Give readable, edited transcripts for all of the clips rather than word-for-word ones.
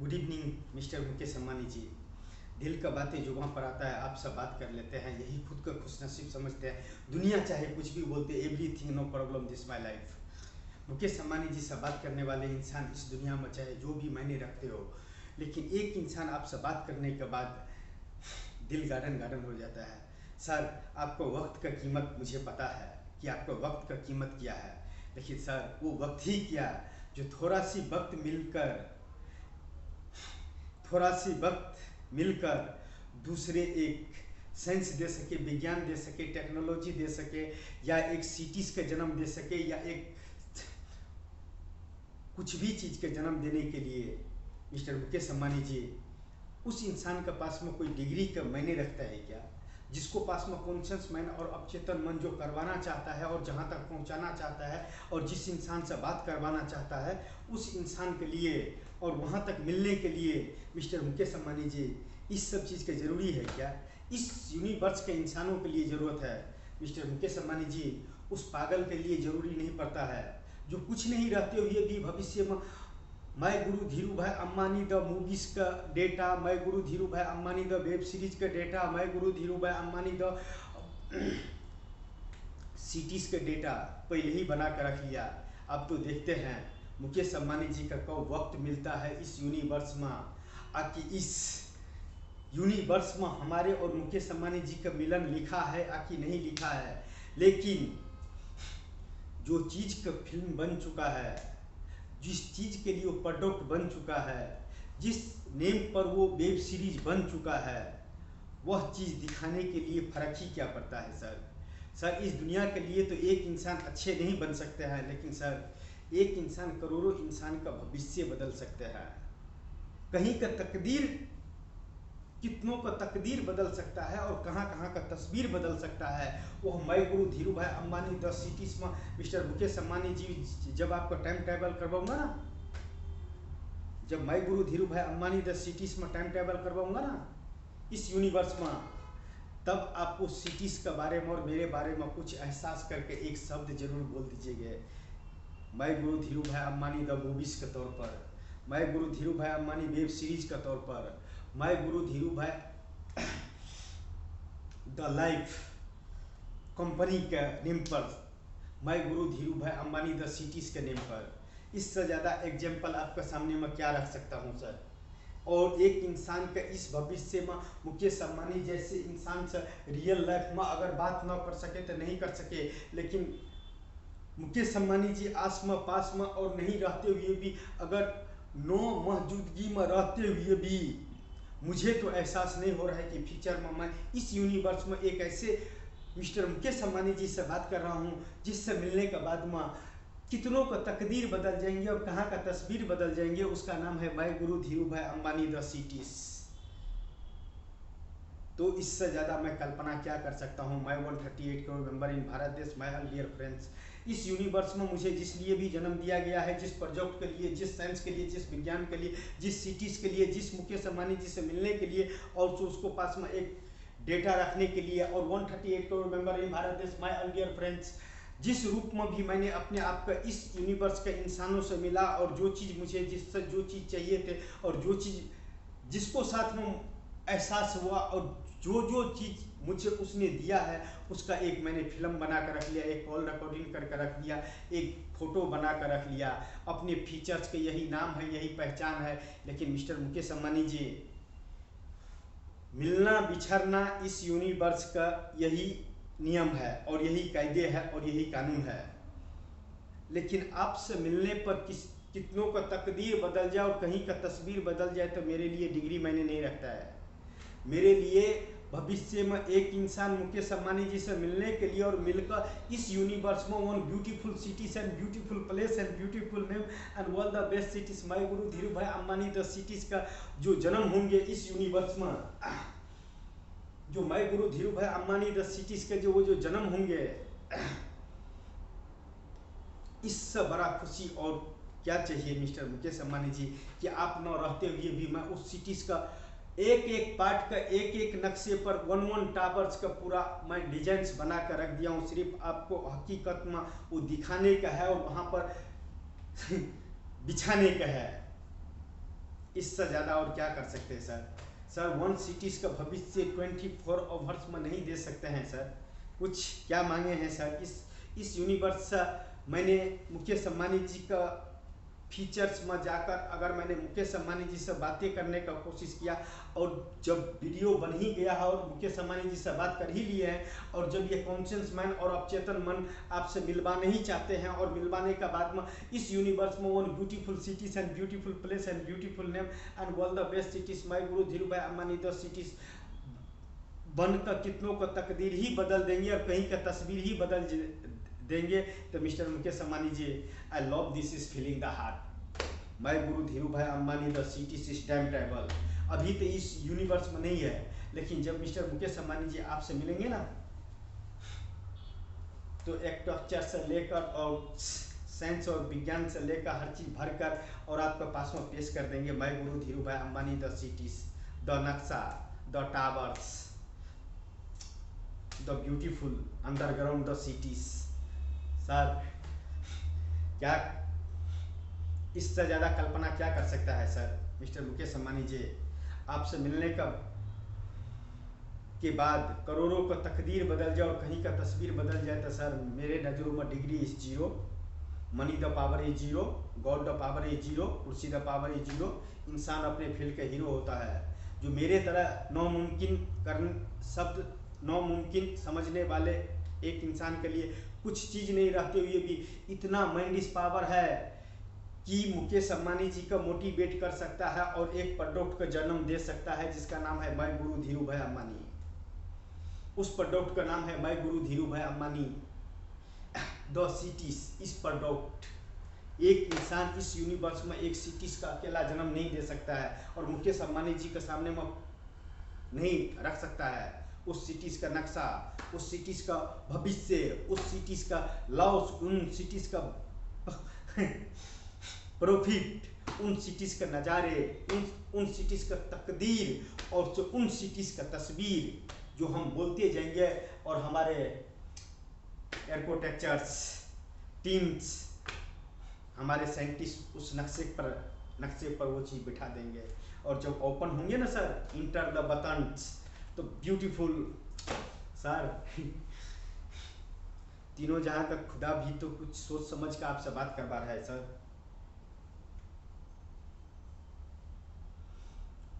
Good evening mister Mukesh Ambani ji. दिल का बातें जो वहाँ पर आता है आपसे बात कर लेते हैं, यही खुद का खुशनसीब समझते हैं। दुनिया चाहे कुछ भी बोलते, everything no problem this my life. Mukesh Ambani ji से बात करने वाले इंसान इस दुनिया में चाहे जो भी मायने रखते हो, लेकिन एक इंसान आपसे बात करने के बाद दिल गार्डन गार्डन हो जाता है। सर, आपको वक्त का कीमत मुझे पता है कि आपको वक्त का कीमत क्या है, लेकिन सर वो वक्त ही क्या जो थोड़ा सी वक्त मिलकर दूसरे एक साइंस दे सके, विज्ञान दे सके, टेक्नोलॉजी दे सके, या एक सिटीज का जन्म दे सके, या एक कुछ भी चीज़ के जन्म देने के लिए मिस्टर मुकेश अम्बानी जी, उस इंसान के पास में कोई डिग्री का मायने रखता है क्या? जिसको पास में कॉन्शियस माइंड और अवचेतन मन जो करवाना चाहता है और जहाँ तक पहुँचाना चाहता है और जिस इंसान से बात करवाना चाहता है, उस इंसान के लिए और वहाँ तक मिलने के लिए मिस्टर मुकेश अम्बानी जी, इस सब चीज़ का ज़रूरी है क्या? इस यूनिवर्स के इंसानों के लिए ज़रूरत है मिस्टर मुकेश अम्बानी जी। उस पागल के लिए ज़रूरी नहीं पड़ता है जो कुछ नहीं रहते हुए भी भविष्य में मैं गुरु धीरू भाई अम्बानी द मूवीज का डेटा, मैं गुरु धीरू भाई अम्बानी द वेब सीरीज का डेटा, मैं गुरु धीरू भाई अम्बानी द सिटीज का डेटा पहले ही बना कर रख लिया। अब तो देखते हैं मुकेश अम्बानी जी का कब वक्त मिलता है इस यूनिवर्स में, आकि इस यूनिवर्स में हमारे और मुकेश अम्बानी जी का मिलन लिखा है आकि नहीं लिखा है। लेकिन जो चीज़ का फिल्म बन चुका है, जिस चीज़ के लिए वो प्रोडक्ट बन चुका है, जिस नेम पर वो वेब सीरीज बन चुका है, वह चीज़ दिखाने के लिए फ़र्क ही क्या पड़ता है सर। इस दुनिया के लिए तो एक इंसान अच्छे नहीं बन सकते हैं, लेकिन सर एक इंसान करोड़ों इंसान का भविष्य बदल सकते हैं। कहीं का तकदीर, कितनों का तकदीर बदल सकता है और कहाँ कहाँ का तस्वीर बदल सकता है। वो मैं गुरु धीरू भाई अम्बानी 10 सिटीज़ में मिस्टर मुकेश अम्बानी जी जब आपको टाइम ट्रैवल करवाऊंगा ना, जब मैं गुरु धीरू भाई अम्बानी 10 सिटीज़ में टाइम ट्रैवल करवाऊंगा ना इस यूनिवर्स में, तब आप उस सिटीज़ के बारे में और मेरे बारे में कुछ एहसास करके एक शब्द जरूर बोल दीजिएगा। मैं गुरु धीरू भाई अम्बानी द मूवीज़ के तौर पर, मैं गुरु धीरू भाई अम्बानी वेब सीरीज के तौर पर, मैं गुरु धीरू भाई द लाइफ कंपनी के नेम पर, मैं गुरु धीरू भाई अम्बानी द सिटीज़ के नेम पर। इससे ज़्यादा एग्जाम्पल आपके सामने मैं क्या रख सकता हूँ सर। और एक इंसान का इस भविष्य में मुकेश अम्बानी जैसे इंसान से रियल लाइफ में अगर बात ना कर सके तो नहीं कर सके, लेकिन मुकेश अम्बानी जी आस में पास में और नहीं रहते हुए भी, अगर नो मौजूदगी में रहते हुए भी मुझे तो एहसास नहीं हो रहा है कि फ्यूचर में मैं इस यूनिवर्स में एक ऐसे मिस्टर मुकेश अम्बानी जी से बात कर रहा हूँ जिससे मिलने के बाद में कितनों का तकदीर बदल जाएंगे और कहाँ का तस्वीर बदल जाएंगे। उसका नाम है मैं गुरु धीरू भाई अम्बानी द सिटीज। तो इससे ज़्यादा मैं कल्पना क्या कर सकता हूँ। मैं 138 करोड़ मेंबर इन भारत देश, माय डियर फ्रेंड्स, इस यूनिवर्स में मुझे जिस लिए भी जन्म दिया गया है, जिस प्रोजेक्ट के लिए, जिस साइंस के लिए, जिस विज्ञान के लिए, जिस सिटीज़ के लिए, जिस मुकेश अम्बानी जी से मिलने के लिए और उसको पास में एक डेटा रखने के लिए, और 138 करोड़ मेंबर इन भारत देश, माय डियर फ्रेंड्स, जिस रूप में भी मैंने अपने आप का इस यूनिवर्स के इंसानों से मिला और जो चीज़ मुझे, जिससे जो चीज़ चाहिए थे और जो चीज़ जिसको साथ में एहसास हुआ और जो जो चीज़ मुझे उसने दिया है, उसका एक मैंने फिल्म बना कर रख लिया, एक कॉल रिकॉर्डिंग करके रख दिया, एक फ़ोटो बना कर रख लिया। अपने फीचर्स के यही नाम है, यही पहचान है। लेकिन मिस्टर मुकेश अम्बानी जी, मिलना बिछड़ना इस यूनिवर्स का यही नियम है और यही कायदे है और यही कानून है। लेकिन आपसे मिलने पर कितनों का तकदीर बदल जाए और कहीं का तस्वीर बदल जाए तो मेरे लिए डिग्री मैंने नहीं रखता है। मेरे लिए भविष्य में एक इंसान मुकेश अम्बानी जी से मिलने के लिए और मिलकर इस यूनिवर्स में one beautiful cities and beautiful place and beautiful name and all the best cities, my गुरु धीरू भाई अम्बानी द सिटीज का जो जन्म होंगे इस यूनिवर्स में, जो माय गुरु धीरू भाई अम्बानी द सिटीज के जो वो जो जन्म होंगे, इससे बड़ा खुशी और क्या चाहिए मिस्टर मुकेश अम्बानी जी कि आप न रहते हुए भी मैं उस सिटीज का एक एक पार्ट का एक एक नक्शे पर वन टावर्स का पूरा मैं डिजाइन्स बना कर रख दिया हूँ। सिर्फ आपको हकीकत में वो दिखाने का है और वहाँ पर बिछाने का है। इससे ज़्यादा और क्या कर सकते हैं सर? सर वन सिटीज़ का भविष्य 24 आवर्स में नहीं दे सकते हैं सर। कुछ क्या मांगे हैं सर? इस यूनिवर्स से मैंने मुकेश अंबानी जी का फीचर्स में जाकर अगर मैंने मुकेश अंबानी जी से बातें करने का कोशिश किया और जब वीडियो बन ही गया है और मुकेश अंबानी जी से बात कर ही लिए हैं और जब ये कॉन्शियस मैन और अवचेतन मन आपसे मिलवाने ही चाहते हैं और मिलवाने का बाद में इस यूनिवर्स में one beautiful cities and beautiful place and beautiful name and all the best cities my Guru Dhirubhai Ambani the cities बनकर कितनों को तकदीर ही बदल देंगे और कहीं का तस्वीर ही बदल देंगे। तो mister Mukesh Ambani ji, I love this is feeling the heart. My Guru Dhirubhai Ambani the city system travel अभी तो इस यूनिवर्स में नहीं है, लेकिन जब मिस्टर मुकेश अंबानी जी आपसे मिलेंगे ना तो एक स्ट्रक्चर से लेकर और साइंस और विज्ञान से लेकर हर चीज भर कर और आपके पास में पेश कर देंगे। My Guru Dhirubhai Ambani the cities, the नक्शा, the towers, the beautiful underground the cities. Sir क्या इससे ज़्यादा कल्पना क्या कर सकता है सर? मिस्टर मुकेश अंबानी जी, आपसे मिलने के बाद करोड़ों का तकदीर बदल जाए और कहीं का तस्वीर बदल जाए तो सर मेरे नज़रों में degree is zero, money the power is zero, God the power is zero, कुर्सी द पावर इज जीरो। इंसान अपने फील्ड का हीरो होता है। जो मेरे तरह नामुमकिन समझने वाले एक इंसान के लिए कुछ चीज़ नहीं रहते हुए भी इतना माइंड इस पावर है कि मुकेश अंबानी जी का मोटिवेट कर सकता है और एक प्रोडक्ट का जन्म दे सकता है जिसका नाम है my Guru Dhirubhai Ambani. उस प्रोडक्ट का नाम है my Guru Dhirubhai Ambani the cities. इस प्रोडक्ट एक इंसान इस यूनिवर्स में एक सिटीज का अकेला जन्म नहीं दे सकता है और मुकेश अंबानी जी के सामने में नहीं रख सकता है। उस सिटीज का नक्शा, उस सिटीज का भविष्य, उस सिटीज का लॉस, उन सिटीज का प्रॉफिट, उन सिटीज का नज़ारे, उन सिटीज का तकदीर और उन सिटीज का तस्वीर जो हम बोलते जाएंगे और हमारे आर्किटेक्चर्स टीम्स, हमारे साइंटिस्ट उस नक्शे पर वो चीज़ बिठा देंगे और जब ओपन होंगे ना सर इंटर द बटन्स तो ब्यूटीफुल सर तीनों जहां का खुदा भी तो कुछ सोच समझ का आपसे बात करवा रहा है sir.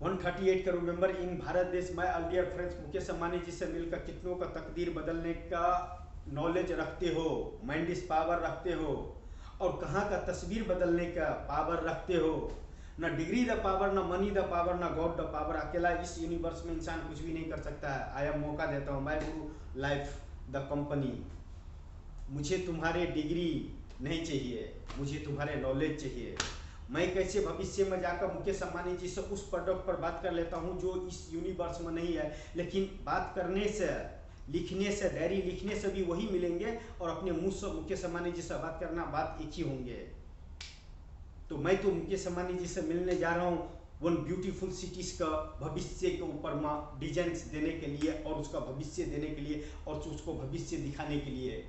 138 crore member in Bharat देश में अल्डियर फ्रेंड्स मुकेश अंबानी जी से मिलकर कितनों का तकदीर बदलने का नॉलेज रखते हो, माइंड इस पावर रखते हो और कहाँ का तस्वीर बदलने का पावर रखते हो। ना डिग्री द पावर, ना मनी द पावर, ना गॉड द पावर। अकेला इस यूनिवर्स में इंसान कुछ भी नहीं कर सकता है। आया मौका देता हूँ my Guru life the company. मुझे तुम्हारे डिग्री नहीं चाहिए, मुझे तुम्हारे नॉलेज चाहिए। मैं कैसे भविष्य में जाकर मुकेश अंबानी जी से उस प्रोडक्ट पर बात कर लेता हूँ जो इस यूनिवर्स में नहीं है, लेकिन बात करने से, लिखने से, डायरी लिखने से भी वही मिलेंगे और अपने मुंह से मुकेश अंबानी जी से बात करना बात एक ही होंगे। तो मैं तो मुकेश अंबानी जी से मिलने जा रहा हूँ वन ब्यूटीफुल सिटीज का भविष्य के ऊपर में डिजाइन देने के लिए और उसका भविष्य देने के लिए और उसको भविष्य दिखाने के लिए।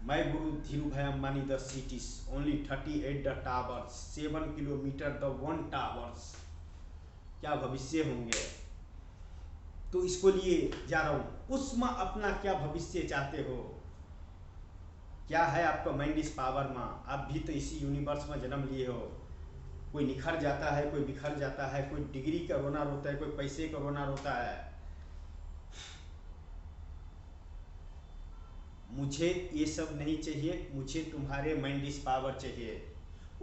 My Guru Dhirubhai Ambani the cities only 38 the towers, 7 kilometre the one towers. क्या भविष्य होंगे, तो इसको लिए जा रहा हूँ। उसमें अपना क्या भविष्य चाहते हो, क्या है आपका माइंड इस पावर में? आप भी तो इसी यूनिवर्स में जन्म लिए हो। कोई निखर जाता है, कोई बिखर जाता है, कोई डिग्री का रोना रोता है, कोई पैसे का रोना रोता है। मुझे ये सब नहीं चाहिए, मुझे तुम्हारे माइंड इस पावर चाहिए।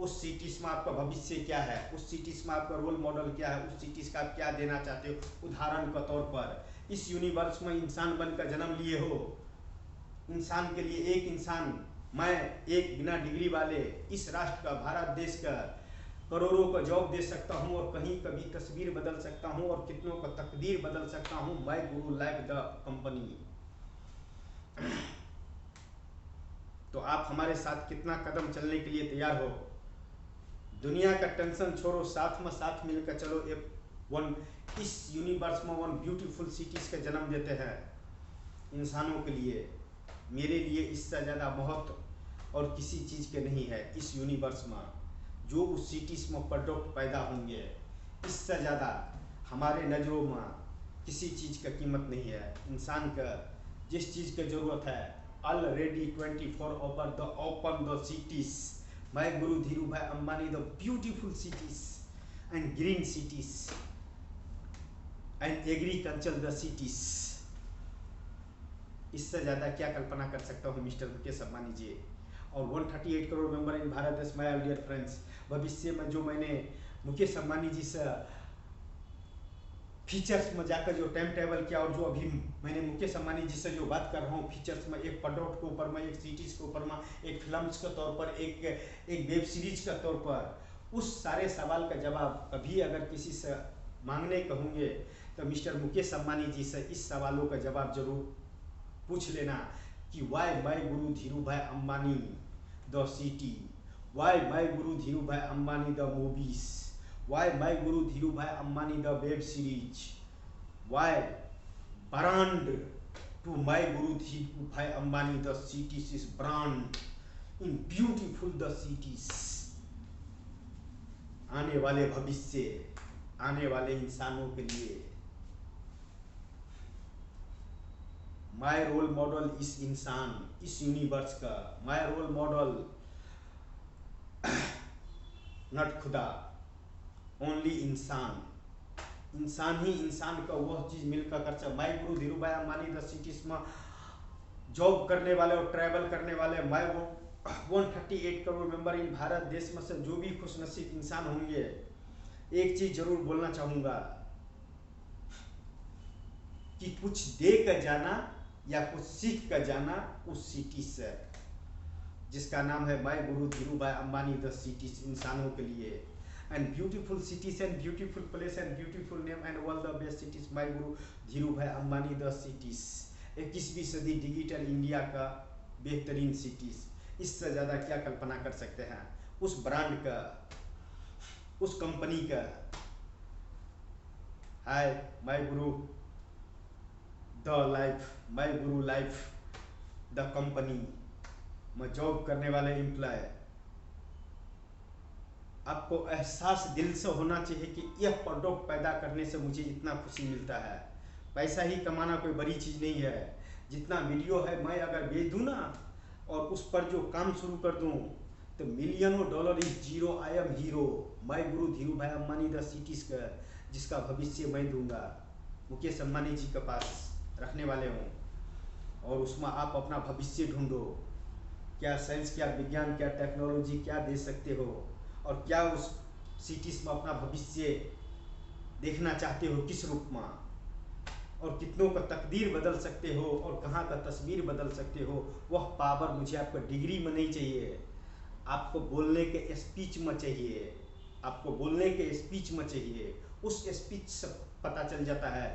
उस सिटीज में आपका भविष्य क्या है, उस सिटीज में आपका रोल मॉडल क्या है, उस सिटीज का आप क्या देना चाहते हो। उदाहरण के तौर पर इस यूनिवर्स में इंसान बनकर जन्म लिए हो, इंसान के लिए एक इंसान, मैं एक बिना डिग्री वाले इस राष्ट्र का, भारत देश का करोड़ों का जॉब दे सकता हूं और कहीं कभी तस्वीर बदल सकता हूं और कितनों का तकदीर बदल सकता हूं। My Guru like the company. तो आप हमारे साथ कितना कदम चलने के लिए तैयार हो? दुनिया का टेंशन छोड़ो, साथ में साथ मिलकर चलो। इस यूनिवर्स में वन ब्यूटीफुल सिटीज का जन्म देते हैं इंसानों के लिए। मेरे लिए इससे ज़्यादा महत्व और किसी चीज़ के नहीं है इस यूनिवर्स में। जो उस सिटीज़ में प्रोडक्ट पैदा होंगे, इससे ज़्यादा हमारे नज़रों में किसी चीज़ का कीमत नहीं है। इंसान का जिस चीज़ की ज़रूरत है, already 24 the open the cities, my Guru Dhirubhai Ambani, the beautiful cities and green cities and agriculture the cities. इससे ज़्यादा क्या कल्पना कर सकता हूँ मिस्टर मुकेश अंबानी जी। और 138 करोड़ मेंबर इन भारत देश, माय डियर फ्रेंड्स। भविष्य में जो मैंने मुकेश अंबानी जी से फीचर्स में जाकर जो टाइम टेबल किया, और जो अभी मैंने मुकेश अंबानी जी से जो बात कर रहा हूँ फीचर्स में, एक प्रोडक्ट के ऊपर में, एक सिटीज़ के ऊपर में, एक फिल्म्स के तौर पर, एक वेब सीरीज के तौर पर, उस सारे सवाल का जवाब कभी अगर किसी से मांगने कहूँगे तो मिस्टर मुकेश अंबानी जी से इस सवालों का जवाब जरूर पूछ लेना कि Y my guru Dhirubhai Ambani the city, why my guru Dhirubhai Ambani the movies, why my guru Dhirubhai Ambani the web series, why brand to my guru Dhirubhai Ambani the cities is brand in beautiful the cities. आने वाले भविष्य, आने वाले इंसानों के लिए माय रोल मॉडल इस इंसान, इस यूनिवर्स का माय रोल मॉडल नॉट खुदा, ओनली इंसान। इंसान ही इंसान का वह चीज मिलकर कर सकता। My Guru Dhirubhai Ambani the cities में जॉब करने वाले और ट्रैवल करने वाले my 138 crore member in Bharat देश में से जो भी खुशनसीब इंसान होंगे, एक चीज जरूर बोलना चाहूंगा कि कुछ दे कर जाना या कुछ सीख कर जाना उस सिटी से, जिसका नाम है my Guru Dhirubhai Ambani the cities, इंसानों के लिए। And beautiful cities and beautiful place and beautiful name and all the best cities, my Guru Dhirubhai Ambani the cities. 21वीं सदी डिजिटल इंडिया का बेहतरीन सिटीज। इससे ज़्यादा क्या कल्पना कर सकते हैं उस ब्रांड का, उस कंपनी का। Hi my Guru the life, my Guru life the company में जॉब करने वाले एम्प्लॉय। आपको एहसास दिल से होना चाहिए कि यह प्रोडक्ट पैदा करने से मुझे इतना खुशी मिलता है। पैसा ही कमाना कोई बड़ी चीज़ नहीं है। जितना वीडियो है मैं अगर भेज दूँ ना और उस पर जो काम शुरू कर दूँ तो मिलियनों dollar is zero, I am hero. My Guru Dhirubhai Ambani the cities का, जिसका भविष्य मैं दूंगा, मुकेश अंबानी जी के पास रखने वाले हूँ। और उसमें आप अपना भविष्य ढूंढो। क्या साइंस, क्या विज्ञान, क्या टेक्नोलॉजी क्या दे सकते हो, और क्या उस सिटीज में अपना भविष्य देखना चाहते हो, किस रूप में, और कितनों का तकदीर बदल सकते हो और कहाँ का तस्वीर बदल सकते हो। वह पावर मुझे आपको डिग्री में नहीं चाहिए, आपको बोलने के स्पीच में चाहिए, आपको बोलने के स्पीच में चाहिए। उस स्पीच से पता चल जाता है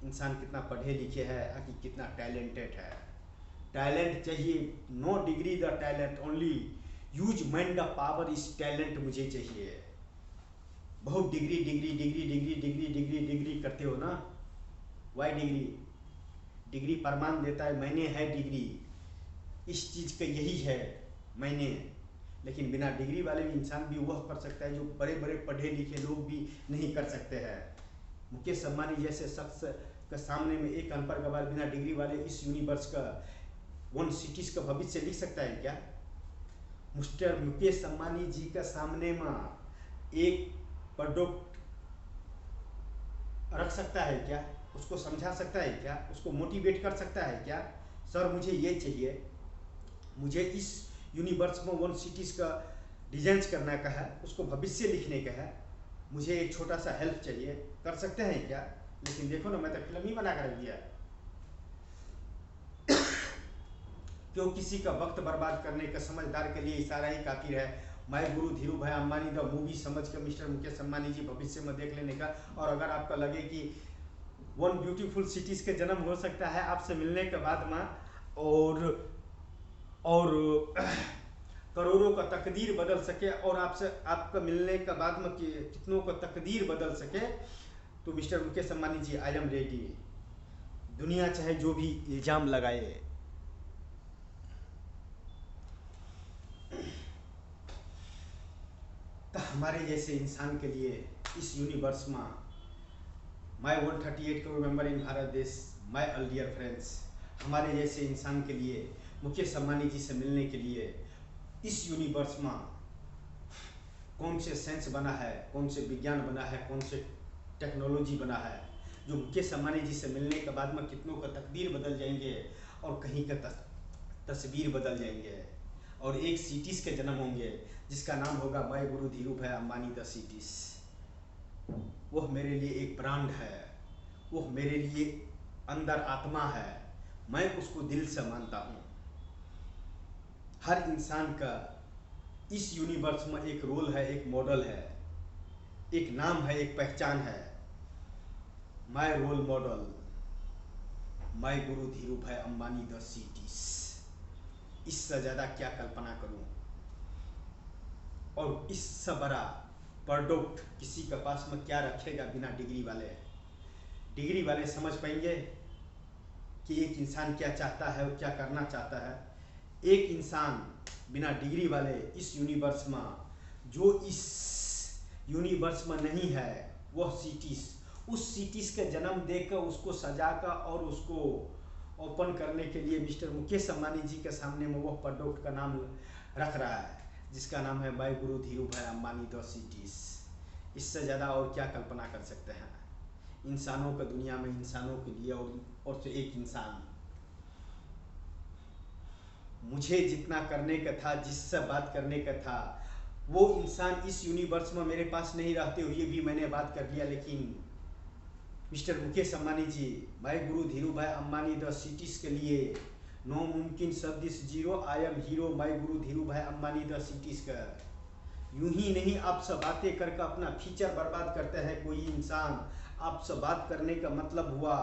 इंसान कितना पढ़े लिखे है कि कितना टैलेंटेड है। टैलेंट चाहिए, no degree the talent, only use mind the power is talent मुझे चाहिए। बहुत degree degree degree degree degree degree degree करते हो ना, वाई डिग्री? डिग्री प्रमाण देता है मैंने है डिग्री, इस चीज़ का यही है मैंने। लेकिन बिना डिग्री वाले भी इंसान भी वह कर सकता है जो बड़े बड़े पढ़े लिखे लोग भी नहीं कर सकते हैं। मुकेश अंबानी जैसे शख्स के सामने में एक अनपढ़ गवार बिना डिग्री वाले इस यूनिवर्स का, वन सिटीज का भविष्य लिख सकता है क्या? मिस्टर मुकेश अंबानी जी का सामने में एक प्रोडक्ट रख सकता है क्या? उसको समझा सकता है क्या? उसको मोटिवेट कर सकता है क्या? सर मुझे ये चाहिए, मुझे इस यूनिवर्स में वन सिटीज का डिजाइन करने का है, उसको भविष्य लिखने का है, मुझे एक छोटा सा हेल्प चाहिए, कर सकते हैं क्या? लेकिन देखो ना, मैं तो फिल्म ही बना कर रख दिया। क्यों किसी का वक्त बर्बाद करने का? समझदार के लिए इशारा ही काफी है। My Guru Dhirubhai Ambani the movie समझ कर मिस्टर मुकेश अंबानी जी भविष्य में देख लेने का। और अगर आपका लगे कि वन ब्यूटीफुल सिटीज के जन्म हो सकता है आपसे मिलने के बाद में, और करोड़ों का तकदीर बदल सके, और आपसे आपका मिलने के बाद में कितनों का तकदीर बदल सके, तो mister Mukesh Ambani ji I am ready. दुनिया चाहे जो भी इल्ज़ाम लगाए। तो हमारे जैसे इंसान के लिए इस यूनिवर्स में my 138 crore member in Bharat देश, माय ऑल डियर फ्रेंड्स, हमारे जैसे इंसान के लिए मुकेश अंबानी जी से मिलने के लिए इस यूनिवर्स में कौन से साइंस बना है, कौन से विज्ञान बना है, कौन से टेक्नोलॉजी बना है, जो मुकेश अंबानी जी से मिलने के बाद में कितनों का तकदीर बदल जाएंगे और कहीं का तस्वीर बदल जाएंगे और एक सिटीज के जन्म होंगे जिसका नाम होगा my Guru Dhirubhai Ambani the cities. वह मेरे लिए एक ब्रांड है, वह मेरे लिए अंदर आत्मा है, मैं उसको दिल से मानता हूँ। हर इंसान का इस यूनिवर्स में एक रोल है, एक मॉडल है, एक नाम है, एक पहचान है। My role model, my Guru Dhirubhai Ambani the cities. इससे ज़्यादा क्या कल्पना करूं, और इससे बड़ा प्रोडक्ट किसी के पास में क्या रखेगा बिना डिग्री वाले। डिग्री वाले समझ पाएंगे कि एक इंसान क्या चाहता है और क्या करना चाहता है। एक इंसान बिना डिग्री वाले इस यूनिवर्स में, जो इस यूनिवर्स में नहीं है, वह सिटीज, उस सिटीज का जन्म देकर उसको सजाकर और उसको ओपन करने के लिए मिस्टर मुकेश अंबानी जी के सामने में वह प्रोडक्ट का नाम रख रहा है, जिसका नाम है my Guru Dhirubhai Ambani the cities. इससे ज़्यादा और क्या कल्पना कर सकते हैं इंसानों का, दुनिया में इंसानों के लिए। और तो एक इंसान, मुझे जितना करने का था, जिससे बात करने का था, वो इंसान इस यूनिवर्स में मेरे पास नहीं रहते हुए भी मैंने बात कर लिया। लेकिन mister Mukesh Ambani ji, my Guru Dhirubhai Ambani the cities के लिए नो मुमकिन शब्द इस zero, I am hero, my Guru Dhirubhai Ambani the cities का। यूं ही नहीं आपसे बातें करके अपना फ्यूचर बर्बाद करते हैं कोई इंसान। आपसे बात करने का मतलब हुआ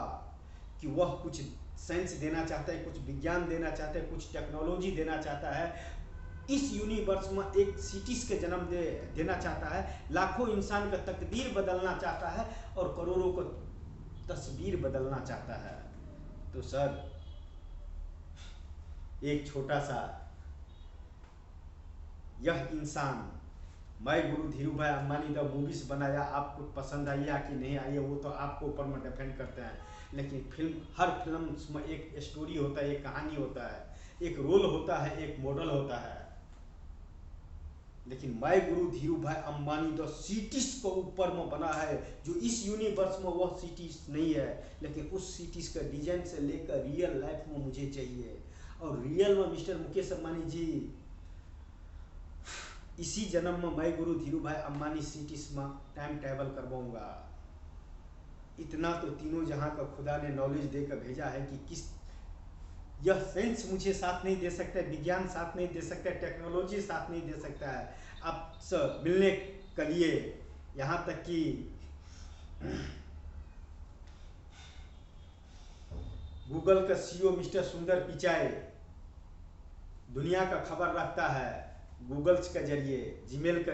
कि वह कुछ साइंस देना चाहता है, कुछ विज्ञान देना चाहता है, कुछ टेक्नोलॉजी देना चाहता है, इस यूनिवर्स में एक सिटीज के जन्म देना चाहता है, लाखों इंसान का तकदीर बदलना चाहता है और करोड़ों को तस्वीर बदलना चाहता है। तो सर, एक छोटा सा यह इंसान my Guru Dhirubhai Ambani the movies बनाया, आपको पसंद आई या कि नहीं आई है वो तो आपको ऊपर में डिपेंड करते हैं। लेकिन फिल्म, हर फिल्म में एक स्टोरी होता है, एक कहानी होता है, एक रोल होता है, एक मॉडल होता है। लेकिन my Guru Dhirubhai Ambani the cities को ऊपर में बना है, जो इस यूनिवर्स में वह सिटीज नहीं है, लेकिन उस सिटीज का डिजाइन से लेकर रियल लाइफ में मुझे चाहिए। और रियल में मिस्टर मुकेश अंबानी जी, इसी जन्म में मैं गुरु धीरू भाई अंबानी सिटीज में टाइम ट्रैवल करवाऊंगा। इतना तो तीनों जहां का खुदा ने नॉलेज देकर भेजा है कि किस, यह साइंस मुझे साथ नहीं दे सकता है, विज्ञान साथ नहीं दे सकता है, टेक्नोलॉजी साथ नहीं दे सकता है आपसे मिलने के लिए। यहाँ तक कि गूगल का सीईओ मिस्टर सुंदर पिचाई दुनिया का खबर रखता है गूगल्स के जरिए, जीमेल के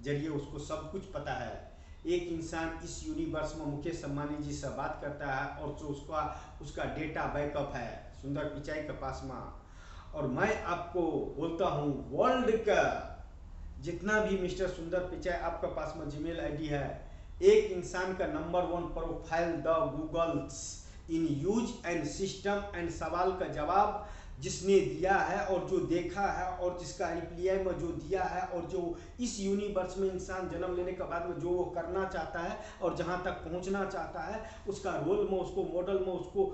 जरिए, उसको सब कुछ पता है। एक इंसान इस यूनिवर्स में मुकेश अंबानी जी से बात करता है और जो उसका डेटा बैकअप है सुंदर पिचाई के पास में। और मैं आपको बोलता हूँ, वर्ल्ड का जितना भी मिस्टर सुंदर पिचाई आपके पास में जीमेल आईडी है, एक इंसान का number 1 profile the Googles in use and system and सवाल का जवाब जिसने दिया है और जो देखा है और जिसका रिप्लाई में जो दिया है और जो इस यूनिवर्स में इंसान जन्म लेने के बाद में जो वो करना चाहता है और जहाँ तक पहुँचना चाहता है, उसका रोल में, उसको मॉडल में, उसको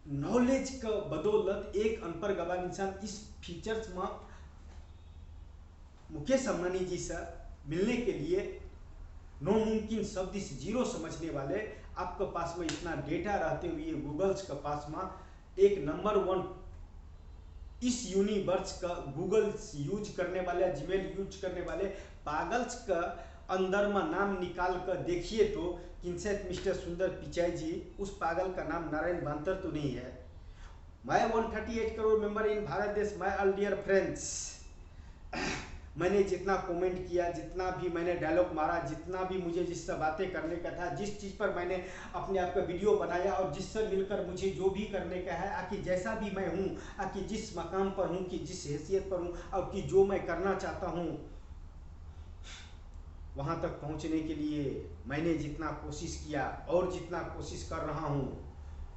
नॉलेज का बदौलत एक अनपढ़ गवार इंसान इस फीचर्स में मुकेश अंबानी जी से मिलने के लिए नो मुमकिन शब्द इस जीरो समझने वाले आपके पास में इतना डेटा रहते हुए गूगल्स के पास में एक नंबर 1 इस यूनिवर्स का गूगल यूज करने वाले, जीमेल यूज करने वाले पागल्स का अंदर में नाम निकाल कर देखिए तो किंचित मिस्टर सुंदर पिचाई जी, उस पागल का नाम नारायण बांतर तो नहीं है। My 138 crore member in Bharat देश, माय ऑल डियर फ्रेंड्स, मैंने जितना कमेंट किया, जितना भी मैंने डायलॉग मारा, जितना भी मुझे जिससे बातें करने का था, जिस चीज़ पर मैंने अपने आप का वीडियो बनाया और जिससे मिलकर मुझे जो भी करने का है, आखिर जैसा भी मैं हूँ, आखिर जिस मकाम पर हूँ, कि जिस हैसियत पर हूँ और कि जो मैं करना चाहता हूँ, वहाँ तक पहुँचने के लिए मैंने जितना कोशिश किया और जितना कोशिश कर रहा हूँ,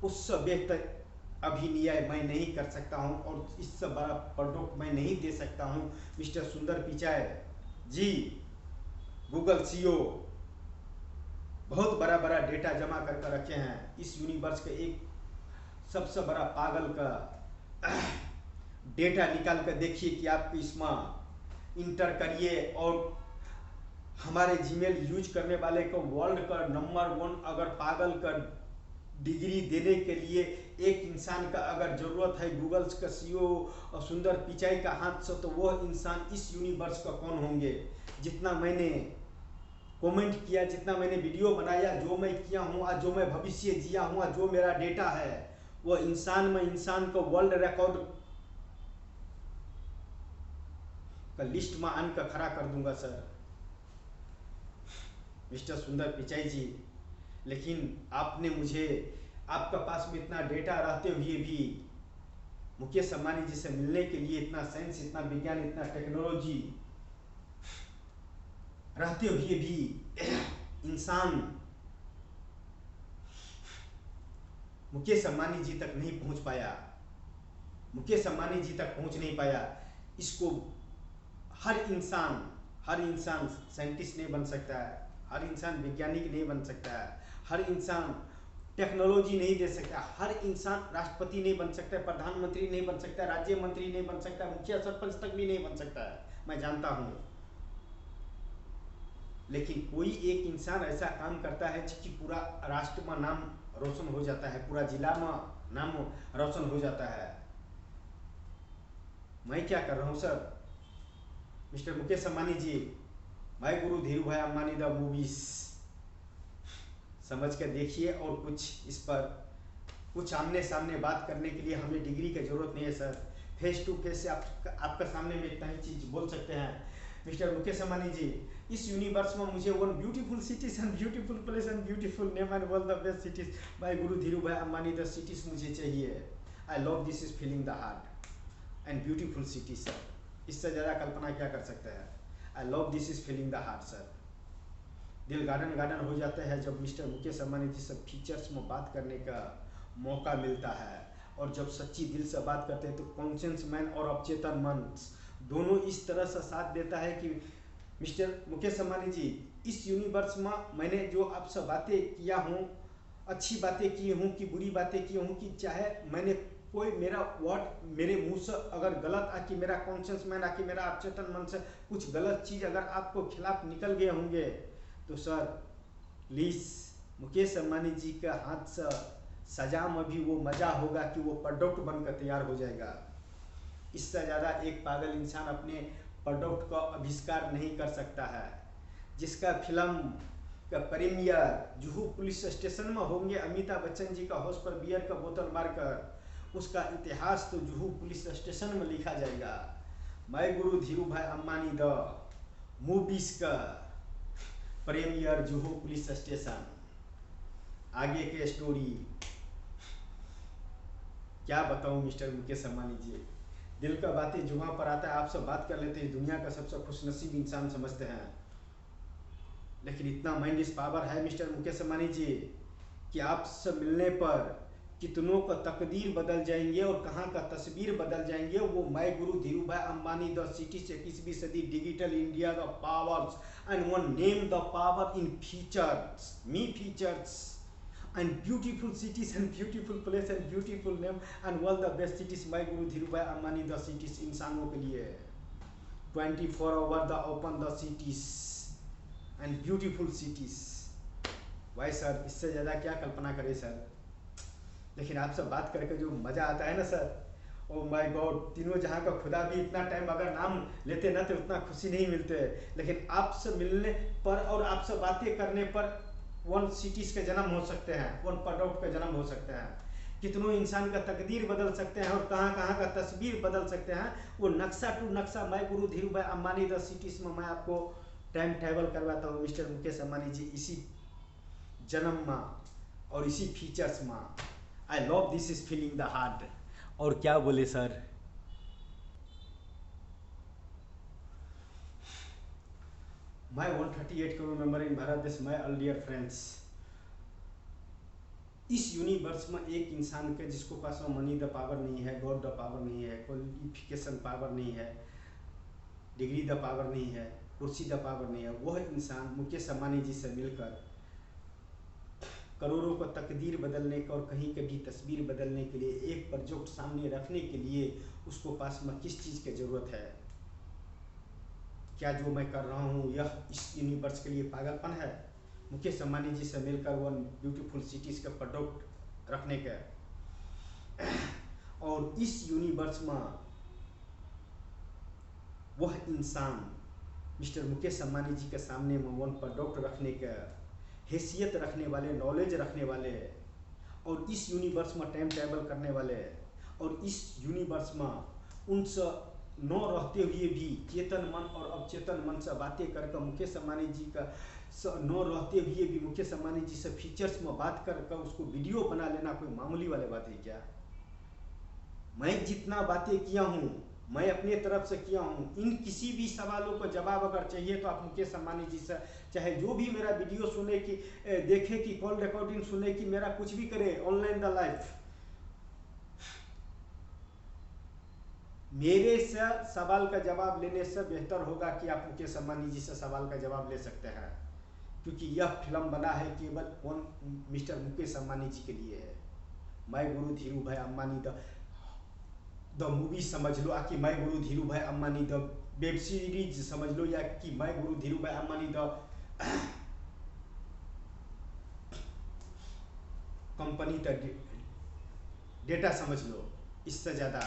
उससे बेहतर अभिनय मैं नहीं कर सकता हूँ और इससे बड़ा प्रोडक्ट मैं नहीं दे सकता हूँ। मिस्टर सुंदर पिचाई जी, गूगल सीईओ बहुत बड़ा बड़ा डेटा जमा करके रखे हैं। इस यूनिवर्स का एक सबसे बड़ा पागल का डेटा निकाल कर देखिए कि आप इसमें इंटर करिए और हमारे जीमेल यूज करने वाले को वर्ल्ड का नंबर 1 अगर पागल का डिग्री देने के लिए एक इंसान का अगर ज़रूरत है गूगल का सीईओ सुंदर पिचाई का हाथ से, तो वह इंसान इस यूनिवर्स का कौन होंगे। जितना मैंने कमेंट किया, जितना मैंने वीडियो बनाया, जो मैं किया हूँ और जो मैं भविष्य जिया हूँ और जो मेरा डेटा है, वो इंसान में इंसान को वर्ल्ड रिकॉर्ड का लिस्ट में आन कर खड़ा कर दूंगा सर, मिस्टर सुंदर पिचाई जी। लेकिन आपने मुझे, आपका पास में इतना डेटा रहते हुए भी मुकेश अंबानी जी से मिलने के लिए इतना साइंस, इतना विज्ञान, इतना टेक्नोलॉजी रहते हुए भी इंसान मुकेश अंबानी जी तक नहीं पहुंच पाया, मुकेश अंबानी जी तक पहुंच नहीं पाया। इसको हर इंसान साइंटिस्ट नहीं बन सकता है, हर इंसान वैज्ञानिक नहीं बन सकता है, हर इंसान टेक्नोलॉजी नहीं दे सकता, हर इंसान राष्ट्रपति नहीं बन सकता, प्रधानमंत्री नहीं बन सकता, राज्य मंत्री नहीं बन सकता, मुखिया सरपंच तक भी नहीं बन सकता है, मैं जानता हूँ। लेकिन कोई एक इंसान ऐसा काम करता है जिसकी पूरा राष्ट्र में नाम रोशन हो जाता है, पूरा जिला में नाम रोशन हो जाता है। मैं क्या कर रहा हूँ सर, मिस्टर मुकेश अंबानी जी, भाई गुरु Dhirubhai Ambani the movies समझ कर देखिए और कुछ इस पर कुछ आमने सामने बात करने के लिए हमें डिग्री की जरूरत नहीं है सर। फेस टू फेस से आपका सामने में इतना ही चीज बोल सकते हैं। मिस्टर मुकेश अंबानी जी, इस यूनिवर्स में मुझे one beautiful cities and beautiful place and beautiful name and one the best cities by guru Dhirubhai Ambani the cities मुझे चाहिए। I love this is feeling the heart and beautiful cities sir, इससे ज़्यादा कल्पना क्या कर सकते हैं। I love this is feeling the heart sir. दिल गार्डन गार्डन हो जाता है जब मिस्टर मुकेश अंबानी जी सब फीचर्स में बात करने का मौका मिलता है, और जब सच्ची दिल से बात करते हैं तो कॉन्शियस मैन और अवचेतन मन दोनों इस तरह से साथ देता है कि मिस्टर मुकेश अंबानी जी, इस यूनिवर्स में मैंने जो आपसे बातें किया हूँ, अच्छी बातें की हूँ कि बुरी बातें की हूँ, कि चाहे मैंने कोई मेरा वर्ड मेरे मुंह से अगर गलत आके, मेरा कॉन्शियस मैन आके, मेरा अवचेतन मन से कुछ गलत चीज़ अगर आपको खिलाफ निकल गए होंगे, तो सर प्लीज़ मुकेश अंबानी जी का हाथ से सजा में भी वो मज़ा होगा कि वो प्रोडक्ट बनकर तैयार हो जाएगा। इससे ज़्यादा एक पागल इंसान अपने प्रोडक्ट का आविष्कार नहीं कर सकता है। जिसका फिल्म का प्रीमियर जुहू पुलिस स्टेशन में होंगे, अमिताभ बच्चन जी का हाउस पर बियर का बोतल मारकर, उसका इतिहास तो जुहू पुलिस स्टेशन में लिखा जाएगा। मैं गुरु Dhirubhai Ambani the movies का प्रीमियर जुहू पुलिस स्टेशन, आगे के स्टोरी क्या बताऊं मिस्टर मुकेश अंबानी जी। दिल का बातें जुबां पर आता है, आपसे बात कर लेते हैं, दुनिया का सबसे खुशनसीब इंसान समझते हैं। लेकिन इतना माइंड इस पावर है मिस्टर मुकेश अंबानी जी कि आपसे मिलने पर कितनों का तकदीर बदल जाएंगे और कहाँ का तस्वीर बदल जाएंगे। वो मैं गुरु Dhirubhai Ambani the city से 21वीं सदी digital India the powers and one name the power in features me features and beautiful cities and beautiful place and beautiful name and all the best cities by Guru Dhirubhai Ambani the cities इंसानों के लिए 24 hour the open the cities and beautiful cities। भाई sir इससे ज़्यादा क्या कल्पना करें sir. लेकिन आपसे बात करके जो मज़ा आता है ना सर, ओ माय गॉड, तीनों जहाँ का खुदा भी इतना टाइम अगर नाम लेते ना तो उतना खुशी नहीं मिलते। लेकिन आपसे मिलने पर और आपसे बातें करने पर वन सिटीज़ का जन्म हो सकते हैं, वन प्रोडक्ट का जन्म हो सकते हैं। कितनों इंसान का तकदीर बदल सकते हैं और कहाँ कहाँ का तस्वीर बदल सकते हैं। वो नक्शा टू नक्शा मैं गुरु Dhirubhai Ambani the cities में मैं आपको टाइम ट्रैवल करवाता हूँ मिस्टर मुकेश अंबानी जी, इसी जन्म में और इसी फीचर्स में। आई love this is feeling the heart. और क्या बोले sir, my 138 crore member in Bharat देश, माय ऑल डियर फ्रेंड्स। इस यूनिवर्स में एक इंसान के जिसको पास में मनी द पावर नहीं है, गॉड द पावर नहीं है, क्वालिफिकेशन पावर नहीं है, डिग्री द पावर नहीं है, कुर्सी द पावर नहीं है, वह इंसान मुकेश अंबानी जी से मिलकर करोड़ों को तकदीर बदलने का और कहीं के भी तस्वीर बदलने के लिए, एक प्रोजेक्ट सामने रखने के लिए उसको पास में किस चीज़ की ज़रूरत है? क्या जो मैं कर रहा हूँ यह इस यूनिवर्स के लिए पागलपन है? मुकेश अंबानी जी से मिलकर वन ब्यूटीफुल सिटीज़ का प्रोडक्ट रखने का, और इस यूनिवर्स में वह इंसान मिस्टर मुकेश अंबानी जी के सामने में वन प्रोडक्ट रखने का हैसियत रखने वाले, नॉलेज रखने वाले, और इस यूनिवर्स में टाइम ट्रैवल करने वाले, और इस यूनिवर्स में उनसे न रहते हुए भी चेतन मन और अवचेतन मन से बातें करके मुकेश अंबानी जी का न रहते हुए भी मुकेश अंबानी जी से फीचर्स में बात करके उसको वीडियो बना लेना कोई मामूली वाली बात है क्या? मैं जितना बातें किया हूँ मैं अपने तरफ से किया हूँ। इन किसी भी सवालों का जवाब अगर चाहिए तो आप मुकेश अंबानी जी से, चाहे जो भी मेरा वीडियो सुने कि देखे कि कॉल रिकॉर्डिंग सुने कि मेरा कुछ भी करे ऑनलाइन द लाइफ, मेरे से सवाल का जवाब लेने से बेहतर होगा कि आप मुकेश अंबानी जी से सवाल का जवाब ले सकते हैं, क्योंकि यह फिल्म बना है केवल मिस्टर मुकेश अंबानी जी के लिए है। मैं गुरु Dhirubhai Ambani the movie समझ लो, कि मैं गुरु Dhirubhai Ambani the web series समझ लो, या कि मैं गुरु Dhirubhai Ambani the company का डेटा समझ लो। इससे ज़्यादा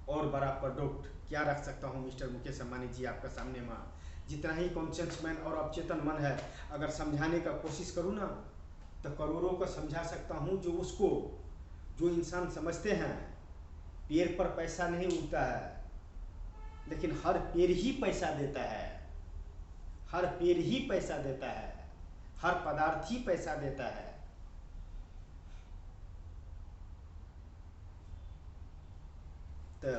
और बड़ा प्रोडक्ट क्या रख सकता हूँ मिस्टर मुकेश अंबानी जी आपका सामने में? जितना ही कॉन्शियस मैन और अवचेतन मन है, अगर समझाने का कोशिश करूँ ना तो करोड़ों को समझा सकता हूँ। जो इंसान समझते हैं पेड़ पर पैसा नहीं उगता है, लेकिन हर पेड़ ही पैसा देता है, हर पेड़ ही पैसा देता है, हर पदार्थ ही पैसा देता है। तो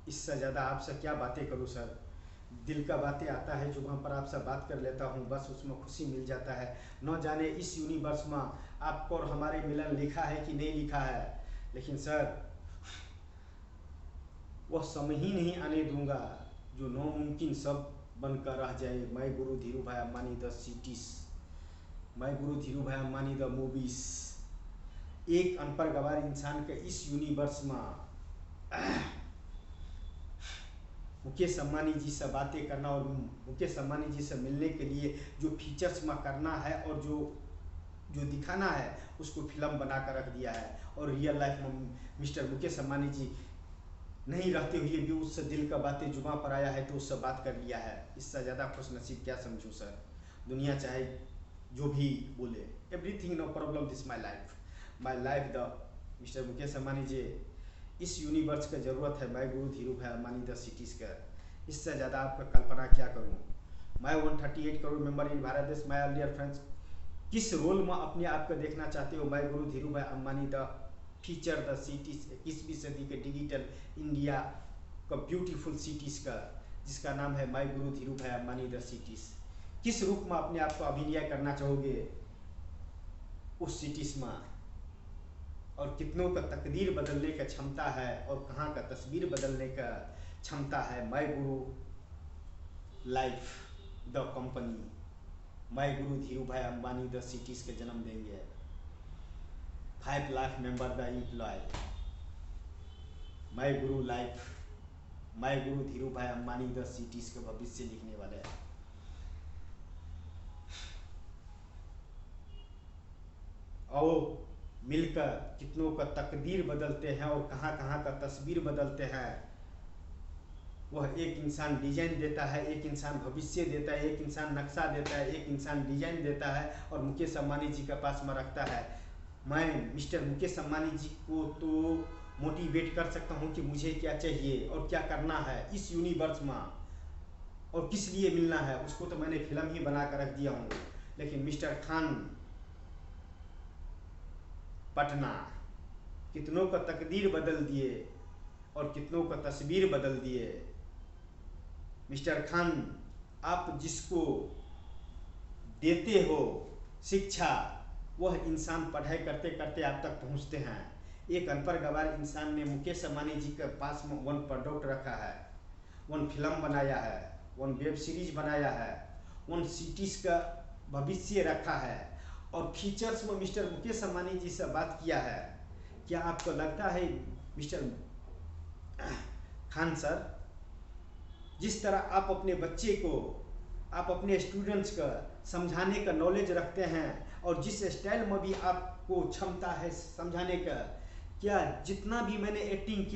इससे ज़्यादा आपसे क्या बातें करूँ सर? दिल का बातें आता है जो वहाँ पर आपसे बात कर लेता हूँ, बस उसमें खुशी मिल जाता है। न जाने इस यूनिवर्स में आपको और हमारे मिलन लिखा है कि नहीं लिखा है, लेकिन सर वह समय ही नहीं आने दूंगा जो नामुमकिन सब बनकर रह जाए। मैं गुरु Dhirubhai Ambani the cities, मैं गुरु Dhirubhai Ambani the movies, एक अनपढ़ गवार इंसान के इस यूनिवर्स में मुकेश अंबानी जी से बातें करना और मुकेश अंबानी जी से मिलने के लिए जो फीचर्स में करना है और जो दिखाना है उसको फिल्म बना कर रख दिया है। और रियल लाइफ में मिस्टर मुकेश अंबानी जी नहीं रहते हुए भी उससे दिल का बातें जुबां पर आया है तो उससे बात कर लिया है। इससे ज़्यादा खुश नसीब क्या समझूँ सर? दुनिया चाहे जो भी बोले, everything no problem this my life the mister Mukesh Ambani ji, इस यूनिवर्स का ज़रूरत है मैं गुरु Dhirubhai Ambani the cities का। इससे ज़्यादा आपका कल्पना क्या करूँ? मैं 138 करोड़ मेंबर इन भारत देश, माय ऑल डियर फ्रेंड्स, किस रोल में अपने आप को देखना चाहते हो? मैं गुरु Dhirubhai Ambani the feature the cities, 21वीं सदी के डिजिटल इंडिया का ब्यूटीफुल सिटीज़ का, जिसका नाम है मैं गुरु Dhirubhai Ambani the cities. किस रूप में अपने आप को अभिनय करना चाहोगे उस सिटीज़ में? और कितनों का तकदीर बदलने का क्षमता है और कहाँ का तस्वीर बदलने का क्षमता है? मैं गुरु लाइफ द कंपनी, मैं गुरु Dhirubhai Ambani the cities के जन्म देंगे। 5 लाख मेंबर द एम्प्लॉय, मैं गुरु लाइफ, मैं गुरु Dhirubhai Ambani the cities के भविष्य लिखने वाले हैं। आओ मिलकर कितनों का तकदीर बदलते हैं और कहाँ कहाँ का तस्वीर बदलते हैं। वह एक इंसान डिजाइन देता है, एक इंसान भविष्य देता है, एक इंसान नक्शा देता है, एक इंसान डिजाइन देता है और मुकेश अंबानी जी के पास में रखता है। मैं मिस्टर मुकेश अंबानी जी को तो मोटिवेट कर सकता हूँ कि मुझे क्या चाहिए और क्या करना है इस यूनिवर्स में और किस लिए मिलना है, उसको तो मैंने फिल्म ही बना कर रख दिया हूँ। लेकिन मिस्टर खान पटना कितनों का तकदीर बदल दिए और कितनों का तस्वीर बदल दिए। मिस्टर खान, आप जिसको देते हो शिक्षा, वह इंसान पढ़ाई करते करते आप तक पहुंचते हैं। एक अनपढ़ गवार इंसान ने मुकेश अंबानी जी के पास में वन प्रोडक्ट रखा है, वन फिल्म बनाया है, वन वेब सीरीज बनाया है, वन सिटीज का भविष्य रखा है और फीचर्स में मिस्टर मुकेश अंबानी जी से बात किया है। क्या आपको लगता है मिस्टर खान सर, जिस तरह आप अपने बच्चे को, आप अपने स्टूडेंट्स का समझाने का नॉलेज रखते हैं और जिस स्टाइल में भी आपको क्षमता है समझाने का, क्या जितना भी मैंने एक्टिंग किया